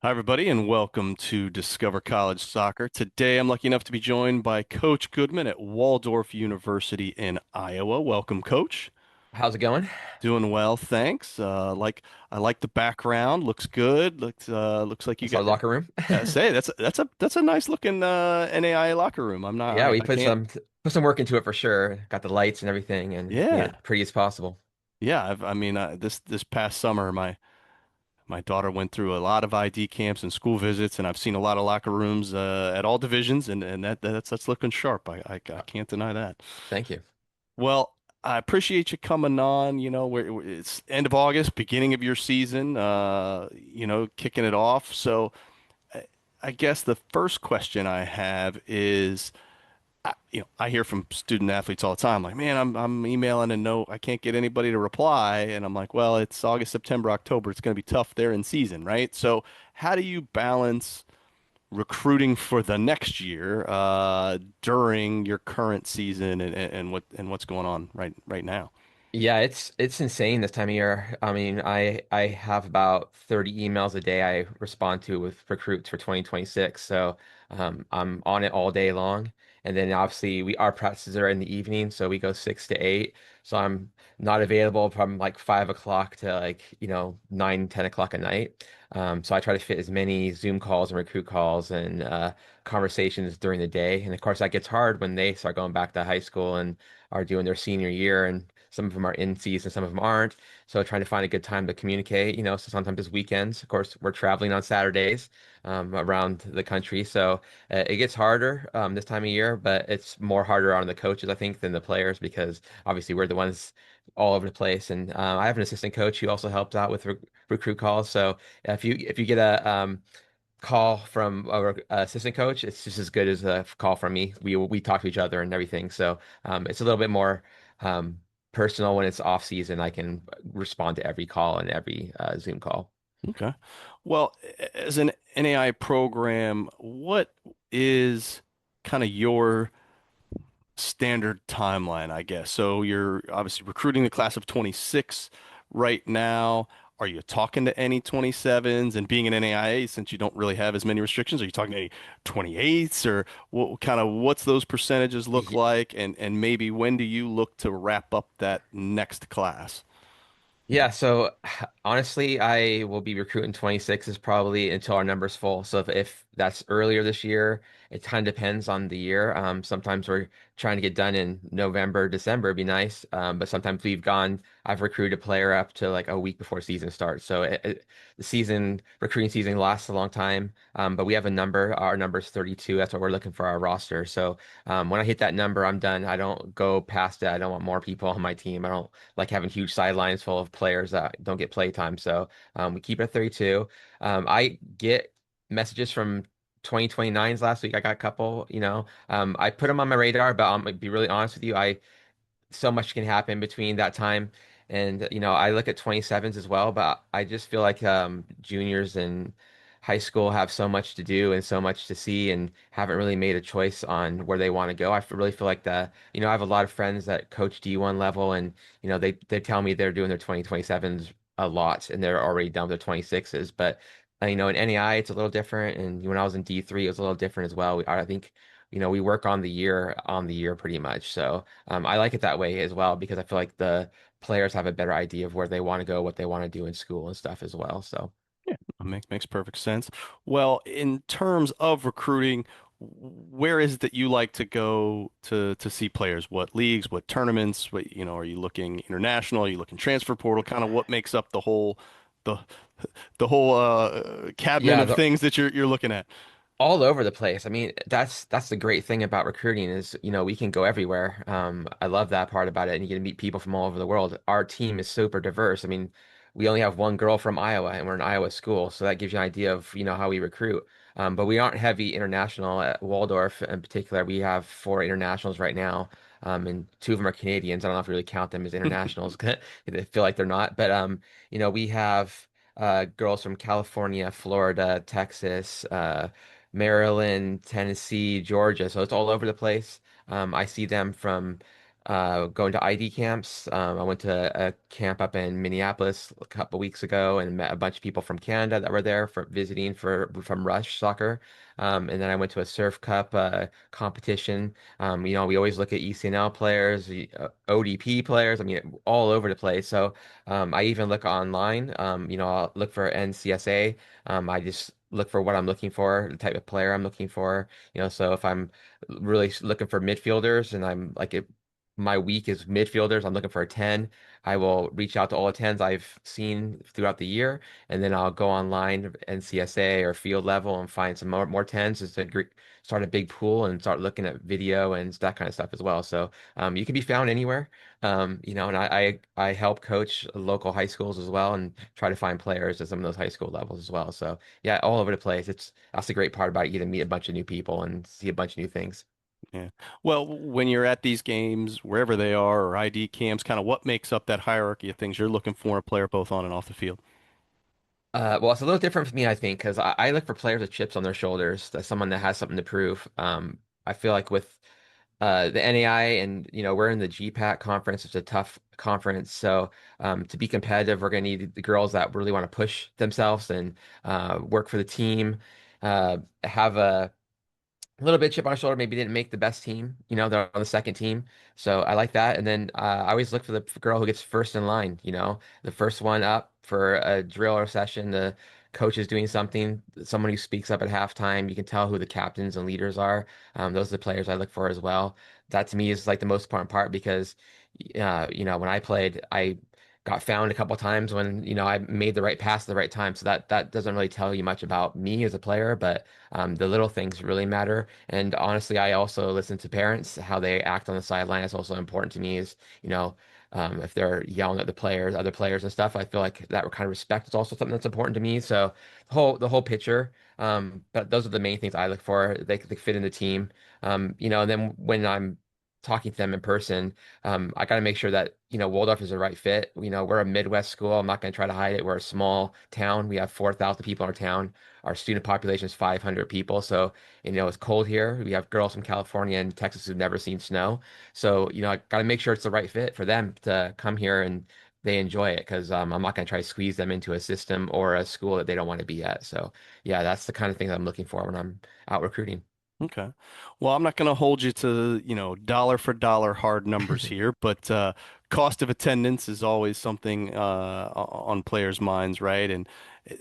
Hi, everybody, and welcome to Discover College Soccer. Today, I'm lucky enough to be joined by Coach Goodman at Waldorf University in Iowa. Welcome, Coach. How's it going? Doing well, thanks. I like the background. Looks good. Looks like you That's our got. locker room. Say that's a nice looking NAIA locker room. I'm not. Yeah, we I can't. put some work into it for sure. Got the lights and everything, and made Yeah, it pretty as possible. yeah. This past summer, my daughter went through a lot of ID camps and school visits, and I've seen a lot of locker rooms at all divisions, and that's looking sharp. I can't deny that. Thank you. Well, I appreciate you coming on. It's end of August, beginning of your season. Kicking it off. So I, I guess the first question I have is, I hear from student athletes all the time, like, man, I'm emailing and no, I can't get anybody to reply. And I'm like, well, it's August, September, October. It's going to be tough there in season, right? So how do you balance recruiting for the next year during your current season and what's going on right now? Yeah, it's insane this time of year. I mean, I have about 30 emails a day I respond to with recruits for 2026. So I'm on it all day long. And then obviously we our practices are in the evening, so we go 6 to 8. So I'm not available from like 5 o'clock to like, 9, 10 o'clock at night. So I try to fit as many Zoom calls and recruit calls and conversations during the day. And of course that gets hard when they start going back to high school and are doing their senior year, and some of them are in season, some of them aren't. So trying to find a good time to communicate, so sometimes it's weekends. Of course, we're traveling on Saturdays around the country. So it gets harder this time of year, but it's more harder on the coaches, I think, than the players because obviously we're the ones all over the place. And I have an assistant coach who also helps out with recruit calls. So if you get a call from our assistant coach, it's just as good as a call from me. We talk to each other and everything. So it's a little bit more um, personal when it's off season. I can respond to every call and every Zoom call. Okay. Well, as an NAI program, what is kind of your standard timeline, I guess? So you're obviously recruiting the class of 26 right now. Are you talking to any 27s? And being an NAIA, since you don't really have as many restrictions, are you talking to any 28s, or what's those percentages look like? And maybe when do you look to wrap up that next class? Yeah, so honestly, I will be recruiting 26s probably until our number's full. So if that's earlier this year, it kind of depends on the year. Sometimes we're trying to get done in November, December, it'd be nice. But sometimes I've recruited a player up to like a week before season starts. So the recruiting season lasts a long time. But we have a number. Our number's 32. That's what we're looking for our roster. So when I hit that number, I'm done. I don't go past it. I don't want more people on my team. I don't like having huge sidelines full of players that don't get play time. So we keep it at 32. I get messages from 2029s last week. I got a couple, I put them on my radar, but I'm gonna be really honest with you. So much can happen between that time. And, I look at 27s as well, but I just feel like juniors in high school have so much to do and so much to see and haven't really made a choice on where they want to go. Really feel like I have a lot of friends that coach D1 level and, they tell me they're doing their 2027s a lot and they're already done with their 26s. But, in NEI, it's a little different. And when I was in D3, it was a little different as well. I think, we work on the year pretty much. So, I like it that way as well because I feel like the players have a better idea of where they want to go, what they want to do in school and stuff as well. So, Yeah, makes perfect sense. Well, in terms of recruiting, where is it that you like to go to see players? What leagues, what tournaments? Are you looking international? Are you looking transfer portal? Kind of what makes up the the whole cabinet yeah, of things that you're looking at? all over the place. I mean, that's the great thing about recruiting is, we can go everywhere. I love that part about it, and you get to meet people from all over the world. Our team is super diverse. I mean, we only have one girl from Iowa, and we're an Iowa school, so that gives you an idea of, how we recruit. But we aren't heavy international at Waldorf in particular. We have four internationals right now, and two of them are Canadians. I don't know if we really count them as internationals. They feel like they're not, but we have girls from California, Florida, Texas. Maryland, Tennessee, Georgia. So it's all over the place. I see them from going to ID camps. I went to a camp up in Minneapolis a couple weeks ago and met a bunch of people from Canada that were there for visiting from Rush soccer. And then I went to a Surf Cup competition. We always look at ECNL players, ODP players. I mean, all over the place. So I even look online. I'll look for NCSA. I just look for what I'm looking for, the type of player I'm looking for. So if I'm really looking for midfielders and I'm like my week is midfielders. I'm looking for a 10. I will reach out to all the 10s I've seen throughout the year, and then I'll go online, NCSA or field level, and find some more 10s just to start a big pool and start looking at video and that kind of stuff as well. So you can be found anywhere. And I help coach local high schools as well and try to find players at some of those high school levels as well. So yeah, all over the place. That's the great part about it. You get to meet a bunch of new people and see a bunch of new things. Yeah. Well, when you're at these games, wherever they are, or ID camps, kind of what makes up that hierarchy of things you're looking for in a player both on and off the field? Well, it's a little different for me, I think, because I look for players with chips on their shoulders, that's someone that has something to prove. I feel like with the NAI and we're in the GPAC conference, it's a tough conference. So to be competitive, we're going to need the girls that really want to push themselves and work for the team, have a little bit chip on our shoulder, maybe didn't make the best team, they're on the second team. So I like that. And then I always look for the girl who gets first in line, the first one up for a drill or session. The coach is doing something, someone who speaks up at halftime. You can tell who the captains and leaders are. Those are the players I look for as well. That to me is like the most important part because, when I played, I got found a couple times when, I made the right pass at the right time. So that doesn't really tell you much about me as a player, but the little things really matter. And honestly, I also listen to parents, how they act on the sideline is also important to me is, if they're yelling at the players, other players and stuff, I feel like that kind of respect is also something that's important to me. So the whole picture. But those are the main things I look for. They fit in the team. And then when I'm talking to them in person, I got to make sure that, Waldorf is the right fit. We're a Midwest school. I'm not going to try to hide it. We're a small town. We have 4,000 people in our town. Our student population is 500 people. So, it's cold here. We have girls from California and Texas who've never seen snow. So, I got to make sure it's the right fit for them to come here and they enjoy it because I'm not going to try to squeeze them into a system or a school that they don't want to be at. So, yeah, that's the kind of thing that I'm looking for when I'm out recruiting. Okay. Well, I'm not going to hold you to, dollar for dollar hard numbers here, but cost of attendance is always something on players' minds, right? And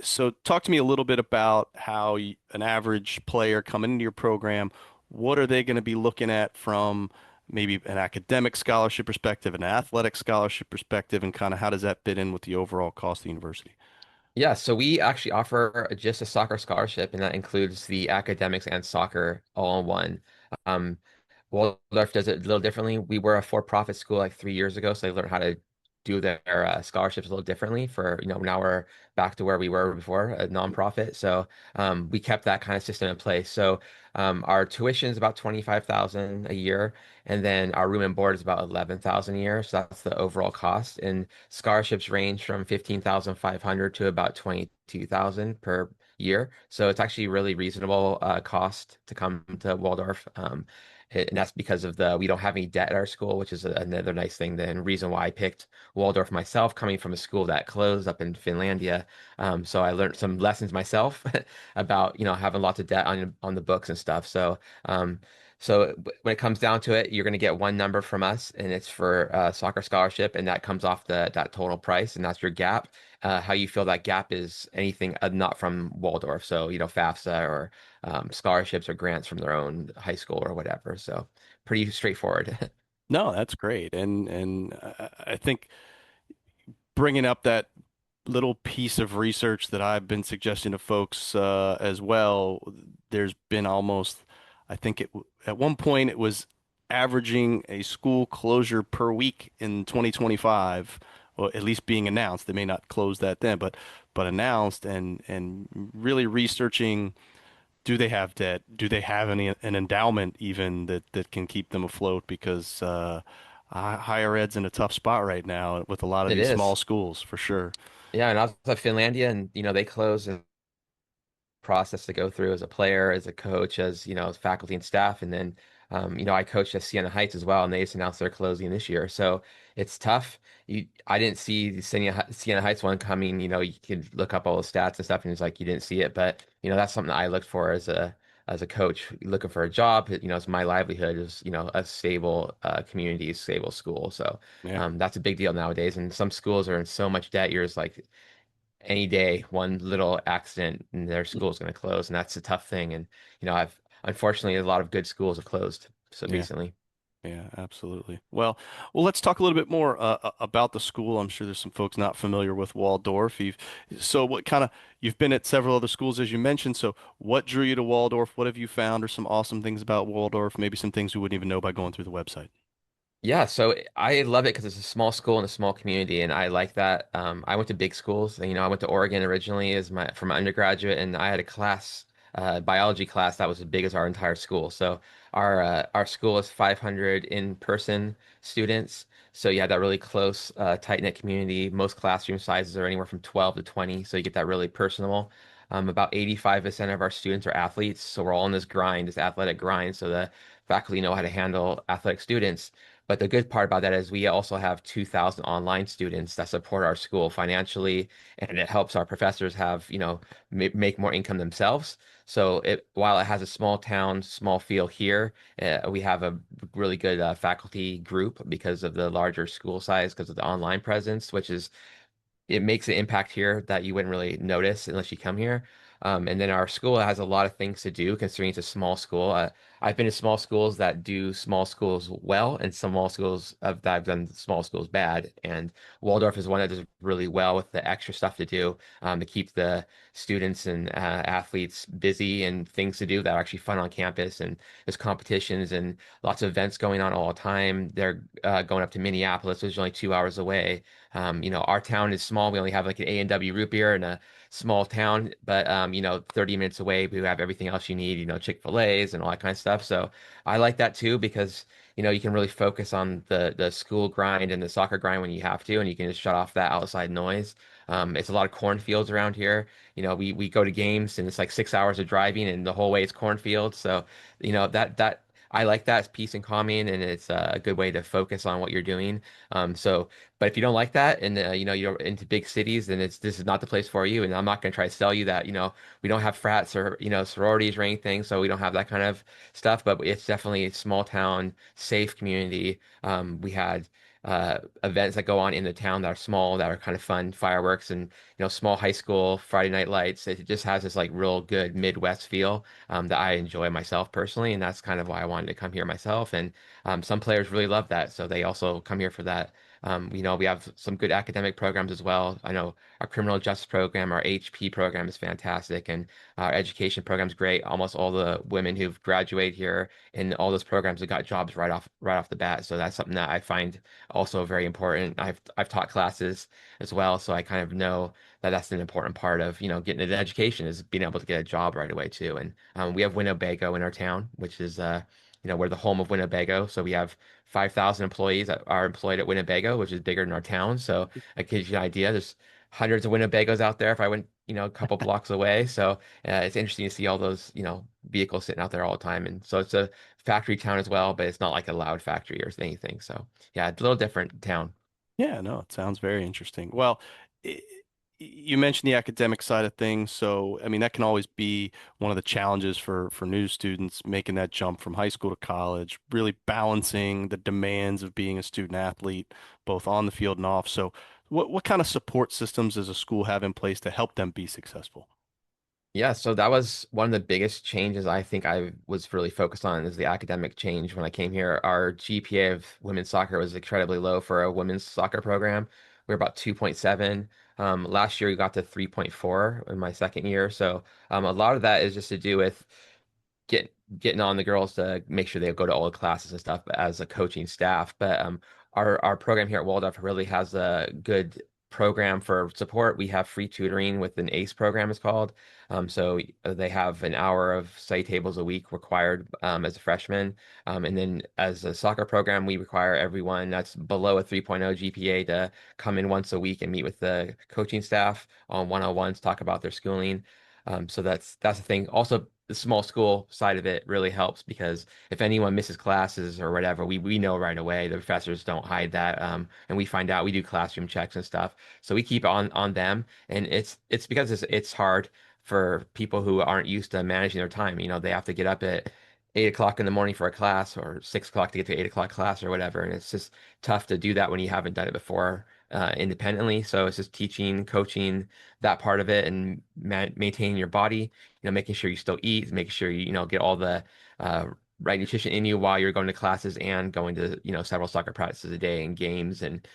so talk to me a little bit about how an average player coming into your program, what are they going to be looking at from maybe an academic scholarship perspective, an athletic scholarship perspective, and kind of how does that fit in with the overall cost of the university? Yeah, so we actually offer just a soccer scholarship, and that includes the academics and soccer all in one. Um, Waldorf does it a little differently. We were a for-profit school like 3 years ago, so they learned how to do their scholarships a little differently. Now we're back to where we were before, a nonprofit. So we kept that kind of system in place. So our tuition is about 25,000 a year, and then our room and board is about 11,000 a year. So that's the overall cost. And scholarships range from 15,500 to about 22,000 per year. So it's actually really reasonable cost to come to Waldorf. And that's because of we don't have any debt at our school, which is another nice thing. Then reason why I picked Waldorf myself, coming from a school that closed up in Finlandia. So I learned some lessons myself about, having lots of debt on the books and stuff. So when it comes down to it, you're going to get one number from us, and it's for soccer scholarship, and that comes off that total price, and that's your gap. How you feel that gap is anything not from Waldorf, so FAFSA or scholarships or grants from their own high school or whatever. So pretty straightforward. No, that's great. And I think bringing up that little piece of research that I've been suggesting to folks as well. There's been almost, I think at one point it was averaging a school closure per week in 2025, or at least being announced. They may not close that then, but announced and really researching. Do they have debt? Do they have an endowment even that can keep them afloat? Because higher ed's in a tough spot right now with a lot of It these small is. schools for sure. Yeah, and I was at Finlandia, and they closed and process to go through as a player, as a coach, as as faculty and staff, and then I coached at Siena Heights as well, and they just announced they're closing this year. So it's tough. I didn't see the Siena Heights one coming. You could look up all the stats and stuff, and it's like you didn't see it. But that's something that I looked for as a coach, looking for a job. It's my livelihood is a stable community, stable school. So Yeah. that's a big deal nowadays. And some schools are in so much debt. You're just like any day, one little accident, and their school's going to close, and that's a tough thing. And I've unfortunately a lot of good schools have closed so Yeah. recently. Yeah, absolutely. Well, let's talk a little bit more about the school. I'm sure there's some folks not familiar with Waldorf. So what kind of, you've been at several other schools as you mentioned. So what drew you to Waldorf? What have you found are some awesome things about Waldorf? Maybe some things we wouldn't even know by going through the website. Yeah, so I love it because it's a small school and a small community, and I like that. I went to big schools. I went to Oregon originally as my for my undergraduate, and I had a class, biology class that was as big as our entire school. So our school is 500 in-person students. So you have that really close, tight-knit community. Most classroom sizes are anywhere from 12 to 20, so you get that really personal. About 85% of our students are athletes, so we're all in this grind, this athletic grind. So the faculty know how to handle athletic students. But the good part about that is we also have 2,000 online students that support our school financially, and it helps our professors have, make more income themselves. So while it has a small town, small feel here, we have a really good faculty group because of the larger school size, because of the online presence, which is it makes an impact here that you wouldn't really notice unless you come here. And then our school has a lot of things to do considering it's a small school. I've been to small schools that do small schools well, and some small schools that I've done small schools bad. And Waldorf is one that does really well with the extra stuff to do to keep the students and athletes busy and things to do that are actually fun on campus. And there's competitions and lots of events going on all the time. They're going up to Minneapolis, which is only 2 hours away. Our town is small. We only have like an A&W root beer and a small town, but 30 minutes away, we have everything else you need, Chick-fil-A's and all that kind of stuff. So I like that too because you can really focus on the school grind and the soccer grind when you have to, and you can just shut off that outside noise. It's a lot of cornfields around here. We go to games and it's like 6 hours of driving, and the whole way it's cornfields. So that I like that. It's peace and calming, and it's a good way to focus on what you're doing. So but if you don't like that and you're into big cities, then this is not the place for you. And I'm not going to try to sell you that, we don't have frats or sororities or anything, so we don't have that kind of stuff. But it's definitely a small town, safe community. We had events that go on in the town that are small, that are kind of fun, fireworks and small high school Friday night lights. It just has this like real good Midwest feel that I enjoy myself personally, and that's kind of why I wanted to come here myself. And some players really love that, so they also come here for that. We have some good academic programs as well. I know our criminal justice program, our HP program is fantastic, and our education program is great. Almost all the women who've graduated here in all those programs have got jobs right off the bat. So that's something that I find also very important. I've taught classes as well, so I kind of know that that's an important part of getting an education is being able to get a job right away too. And we have Winnebago in our town, which is we're the home of Winnebago. So we have 5,000 employees that are employed at Winnebago, which is bigger than our town. So it gives you an idea. There's hundreds of Winnebagos out there if I went, a couple blocks away. So it's interesting to see all those, vehicles sitting out there all the time. And so it's a factory town as well, but it's not like a loud factory or anything. So yeah, it's a little different town. Yeah, no, it sounds very interesting. Well, I you mentioned the academic side of things, so I mean that can always be one of the challenges for new students making that jump from high school to college, really balancing the demands of being a student athlete, both on the field and off. So, what kind of support systems does a school have in place to help them be successful? Yeah, so that was one of the biggest changes I think I was really focused on is the academic change when I came here. Our GPA of women's soccer was incredibly low for a women's soccer program. We were about 2.7. Last year we got to 3.4 in my second year. So a lot of that is just to do with get getting on the girls to make sure they go to all the classes and stuff as a coaching staff. But our program here at Waldorf really has a good program for support. We have free tutoring with an ACE program, it's called. So they have an hour of study tables a week required as a freshman. And then as a soccer program, we require everyone that's below a 3.0 GPA to come in once a week and meet with the coaching staff on one-on-ones, talk about their schooling. So that's the thing. Also, the small school side of it really helps because if anyone misses classes or whatever, we know right away. The professors don't hide that, and we find out. We do classroom checks and stuff, so we keep on them. And it's because it's hard for people who aren't used to managing their time. You know, they have to get up at 8 o'clock in the morning for a class or 6 o'clock to get to 8 o'clock class or whatever, and it's just tough to do that when you haven't done it before independently. So it's just teaching, coaching that part of it, and maintaining your body. You know, making sure you still eat, making sure you know get all the uh, right nutrition in you while you're going to classes and going to several soccer practices a day and games and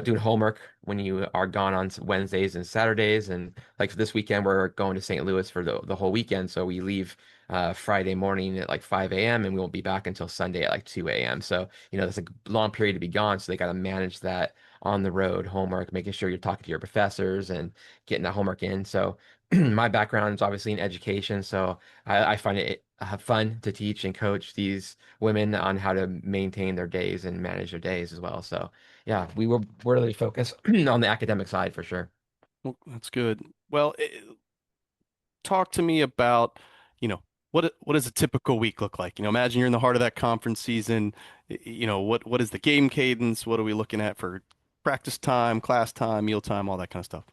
doing homework when you are gone on Wednesdays and Saturdays. And like for this weekend, we're going to St. Louis for the whole weekend. So we leave Friday morning at like 5 a.m. and we won't be back until Sunday at like 2 a.m. So, that's a long period to be gone. So they got to manage that on the road homework, making sure you're talking to your professors and getting that homework in. So my background is obviously in education. So I find it fun to teach and coach these women on how to maintain their days and manage their days as well. So yeah, we're really focused on the academic side for sure. Well, that's good. Well, talk to me about, what does a typical week look like? Imagine you're in the heart of that conference season. What is the game cadence? What are we looking at for practice time, class time, meal time, all that kind of stuff?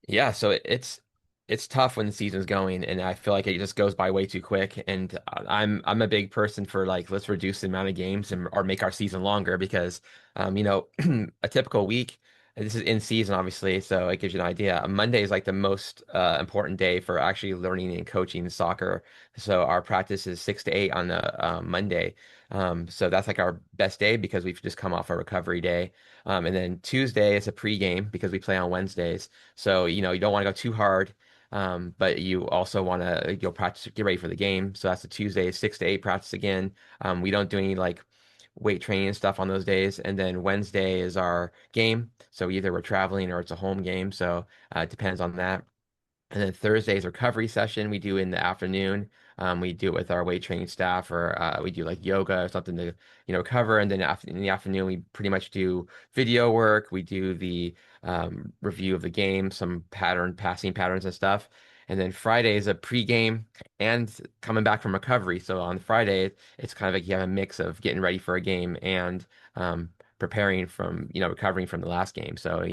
Yeah, so it's tough when the season's going, and I feel like it just goes by way too quick. And I'm a big person for like let's reduce the amount of games and or make our season longer because a typical week. And this is in season, obviously, so it gives you an idea. Monday is like the most important day for actually learning and coaching soccer. So our practice is 6 to 8 on the Monday. So that's like our best day because we've just come off a recovery day. And then Tuesday is a pregame because we play on Wednesdays. So, you don't want to go too hard, but you also want to practice, get ready for the game. So that's the Tuesday, 6 to 8 practice again. We don't do any like weight training and stuff on those days. And then Wednesday is our game. So either we're traveling or it's a home game. So it depends on that. And then Thursday's recovery session we do in the afternoon. We do it with our weight training staff, or we do like yoga or something to, recover. And then after, in the afternoon, we pretty much do video work. We do the review of the game, some passing patterns and stuff. And then Friday is a pregame and coming back from recovery. So on Friday, it's kind of like you have a mix of getting ready for a game and um, preparing from, recovering from the last game. So,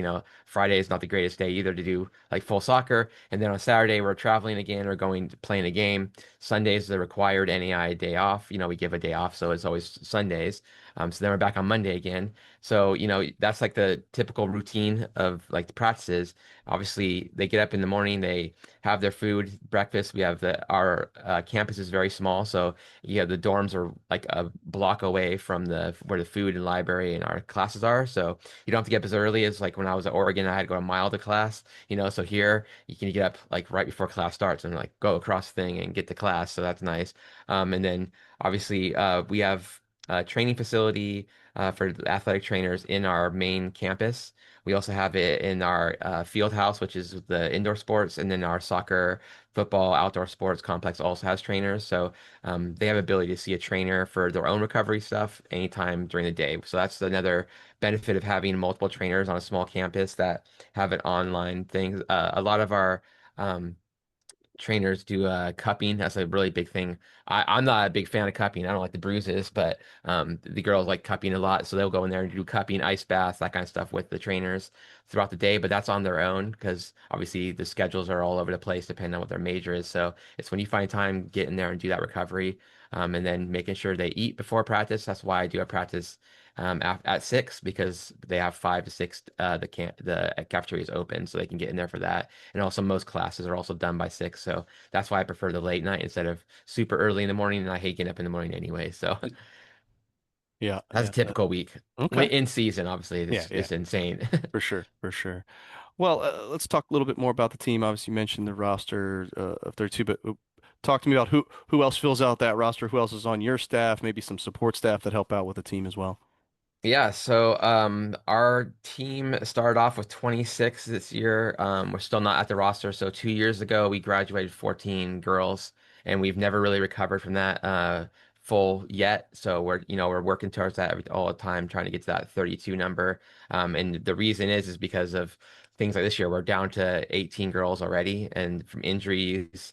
Friday is not the greatest day either to do like full soccer. And then on Saturday, we're traveling again or going to playing a game. Sundays is the required NEI day off. We give a day off, so it's always Sundays. So then we're back on Monday again. So, that's like the typical routine of like the practices. Obviously, they get up in the morning, they have their food, breakfast. We have our campus is very small, so the dorms are like a block away from the where the food and library and our classes are. So you don't have to get up as early as like when I was at Oregon, I had to go a mile to class. So here you can get up like right before class starts and like go across the thing and get to class. So that's nice. And then obviously we have a training facility for the athletic trainers in our main campus. We also have it in our field house, which is the indoor sports, and then our soccer, football, outdoor sports complex also has trainers. So they have ability to see a trainer for their own recovery stuff anytime during the day. So that's another benefit of having multiple trainers on a small campus that have an online thing. A lot of our trainers do cupping. That's a really big thing. I'm not a big fan of cupping. I don't like the bruises, but the girls like cupping a lot, so they'll go in there and do cupping, ice baths, that kind of stuff with the trainers throughout the day. But that's on their own because obviously the schedules are all over the place depending on what their major is. So it's when you find time, get in there and do that recovery, and then making sure they eat before practice. That's why I do a practice at 6 because they have 5 to 6 the cafeteria is open, so they can get in there for that. And also most classes are also done by 6. So that's why I prefer the late night instead of super early in the morning. And I hate getting up in the morning anyway. So Yeah, that's a yeah. typical week. Okay. In season, obviously, Yeah, yeah, it's insane. for sure, for sure. Well, let's talk a little bit more about the team. Obviously, you mentioned the roster of 32, but talk to me about who else fills out that roster, who else is on your staff, maybe some support staff that help out with the team as well. Yeah, so our team started off with 26 this year. We're still not at the roster. So 2 years ago, we graduated 14 girls, and we've never really recovered from that full yet. So we're working towards that all the time, trying to get to that 32 number. And the reason is because of things like this year. We're down to 18 girls already, and from injuries,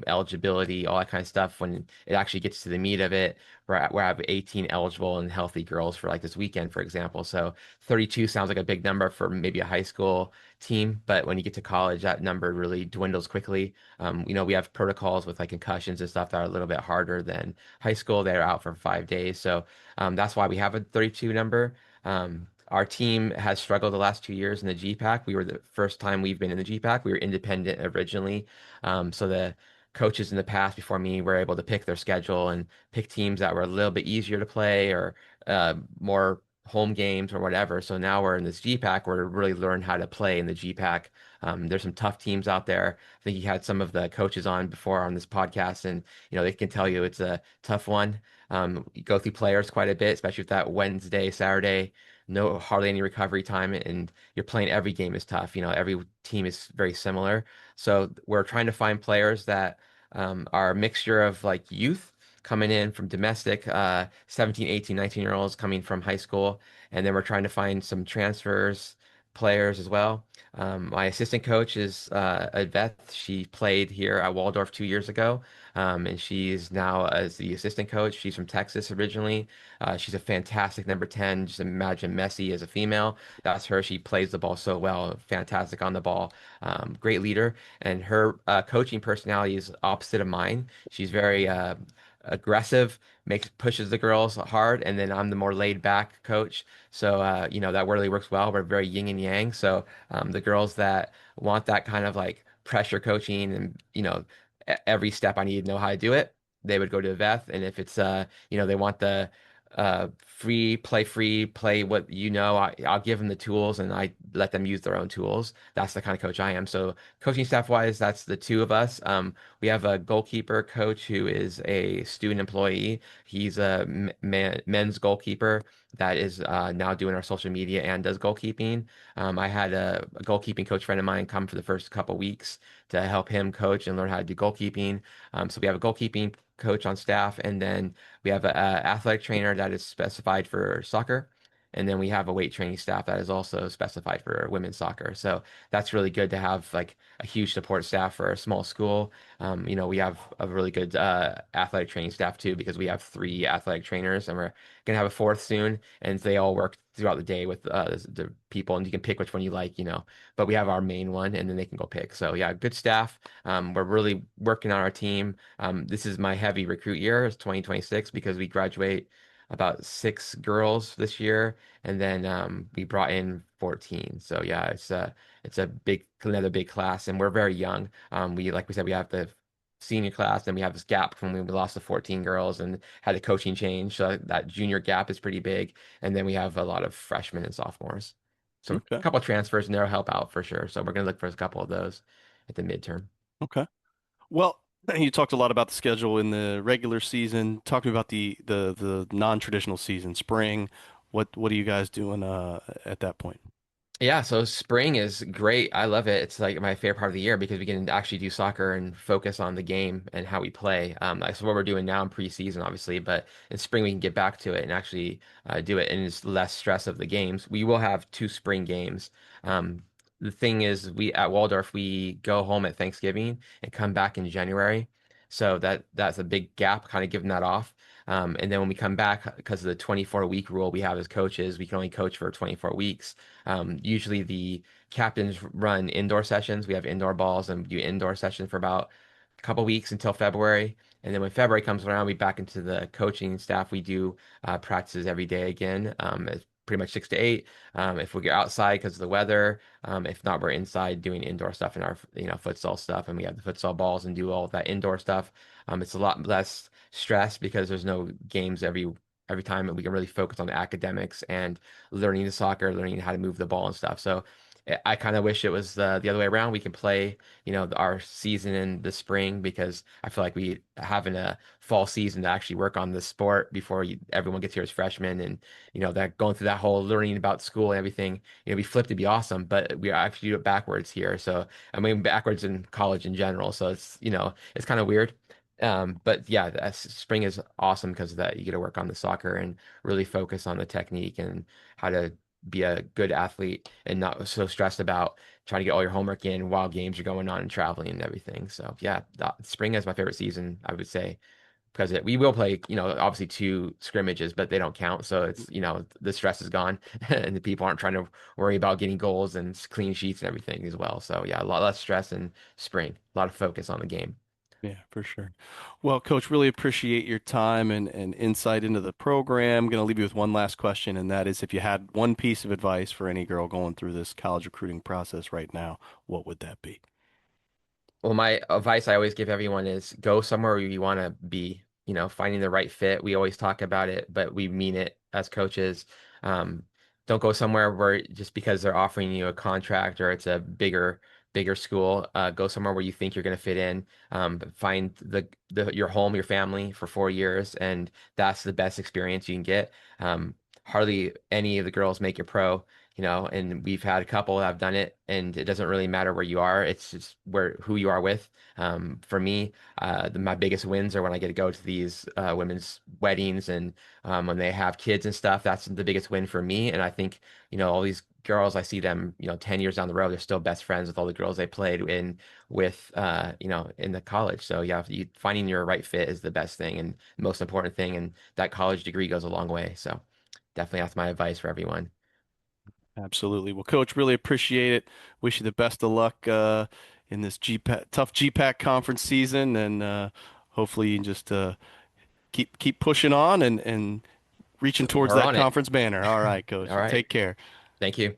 eligibility, all that kind of stuff. When it actually gets to the meat of it, where I have 18 eligible and healthy girls for like this weekend, for example. So 32 sounds like a big number for maybe a high school team, but when you get to college, that number really dwindles quickly. We have protocols with like concussions and stuff that are a little bit harder than high school. They're out for 5 days. So that's why we have a 32 number. Our team has struggled the last 2 years in the GPAC. We were the first time we've been in the GPAC. We were independent originally. So the coaches in the past before me were able to pick their schedule and pick teams that were a little bit easier to play or more home games or whatever. So now we're in this GPAC where we really learn how to play in the GPAC. There's some tough teams out there. I think you had some of the coaches on before on this podcast, and they can tell you it's a tough one. You go through players quite a bit, especially with that Wednesday, Saturday, no hardly any recovery time, and you're playing every game is tough. Every team is very similar. So we're trying to find players that are a mixture of like youth coming in from domestic, 17, 18, 19-year-olds coming from high school, and then we're trying to find some transfers players as well. My assistant coach is a vet. She played here at Waldorf 2 years ago, and she's now as the assistant coach. She's from Texas originally. She's a fantastic number 10. Just imagine Messi as a female. That's her. She plays the ball so well. Fantastic on the ball. Great leader. And her coaching personality is opposite of mine. She's very aggressive, pushes the girls hard, and then I'm the more laid back coach. So that really works well. We're very yin and yang. So the girls that want that kind of like pressure coaching and every step I need to know how to do it, they would go to Veth. And if it's they want the free play what I'll give them the tools and I let them use their own tools. That's the kind of coach I am. So coaching staff wise, that's the two of us. We have a goalkeeper coach who is a student employee. He's a men's goalkeeper that is now doing our social media and does goalkeeping. I had a goalkeeping coach friend of mine come for the first couple weeks to help him coach and learn how to do goalkeeping. So we have a goalkeeping coach on staff, and then we have an athletic trainer that is specified for soccer. And then we have a weight training staff that is also specified for women's soccer. So that's really good to have like a huge support staff for a small school. We have a really good athletic training staff too because we have three athletic trainers and we're gonna have a fourth soon. And they all work throughout the day with the people, and you can pick which one you like. But we have our main one, and then they can go pick. So yeah, good staff. We're really working on our team. This is my heavy recruit year, it's 2026, because we graduate about 6 girls this year, and then we brought in 14. So yeah, it's a big another big class, and we're very young. Like we said, we have the senior class, and we have this gap from when we lost the 14 girls and had a coaching change. So that junior gap is pretty big, and then we have a lot of freshmen and sophomores. So a Okay. couple of transfers, and they'll help out for sure. So we're gonna look for a couple of those at the midterm. Okay. Well, you talked a lot about the schedule in the regular season. Talk to me about the non-traditional season, spring. What are you guys doing at that point? Yeah, so spring is great. I love it. It's like my favorite part of the year because we can actually do soccer and focus on the game and how we play. That's what we're doing now in preseason, obviously, but in spring we can get back to it and actually do it, and it's less stress of the games. We will have 2 spring games. The thing is, we at Waldorf we go home at Thanksgiving and come back in January, so that's a big gap, kind of giving that off. And then when we come back, because of the 24-week rule we have as coaches, we can only coach for 24 weeks. Usually the captains run indoor sessions. We have indoor balls and do indoor sessions for about a couple weeks until February. And then when February comes around, we back into the coaching staff. We do practices every day again. It's pretty much 6 to 8. If we get outside because of the weather, if not, we're inside doing indoor stuff in our futsal stuff, and we have the futsal balls and do all of that indoor stuff. It's a lot less stress because there's no games every time, and we can really focus on the academics and learning the soccer, learning how to move the ball and stuff. So I kind of wish it was the other way around. We can play, our season in the spring because I feel like we having a fall season to actually work on the sport before everyone gets here as freshmen, and that going through that whole learning about school and everything. We flipped to be awesome, but we actually do it backwards here. So I mean backwards in college in general. So it's kind of weird. But yeah, spring is awesome because of that you get to work on the soccer and really focus on the technique and how to be a good athlete and not so stressed about trying to get all your homework in while games are going on and traveling and everything. So yeah, spring is my favorite season, I would say, because we will play, obviously two scrimmages, but they don't count. So it's, the stress is gone and the people aren't trying to worry about getting goals and clean sheets and everything as well. So yeah, a lot less stress in spring, a lot of focus on the game. Yeah, for sure. Well, Coach, really appreciate your time and insight into the program. I'm going to leave you with one last question, and that is if you had one piece of advice for any girl going through this college recruiting process right now, what would that be? Well, my advice I always give everyone is go somewhere where you want to be, finding the right fit. We always talk about it, but we mean it as coaches. Um, don't go somewhere where just because they're offering you a contract or it's a bigger school. Go somewhere where you think you're going to fit in. But find your home, your family for 4 years, and that's the best experience you can get. Hardly any of the girls make it pro, and we've had a couple that have done it, and it doesn't really matter where you are. It's just who you are with. For me, my biggest wins are when I get to go to these women's weddings and when they have kids and stuff. That's the biggest win for me. And I think, all these girls, I see them, 10 years down the road, they're still best friends with all the girls they played in with, in the college. So yeah, finding your right fit is the best thing and most important thing. And that college degree goes a long way. So definitely that's my advice for everyone. Absolutely. Well, Coach, really appreciate it. Wish you the best of luck in this tough GPAC conference season, and hopefully you can just keep pushing on and reaching towards We're that on it. conference banner. All right, Coach. All right. Take care. Thank you.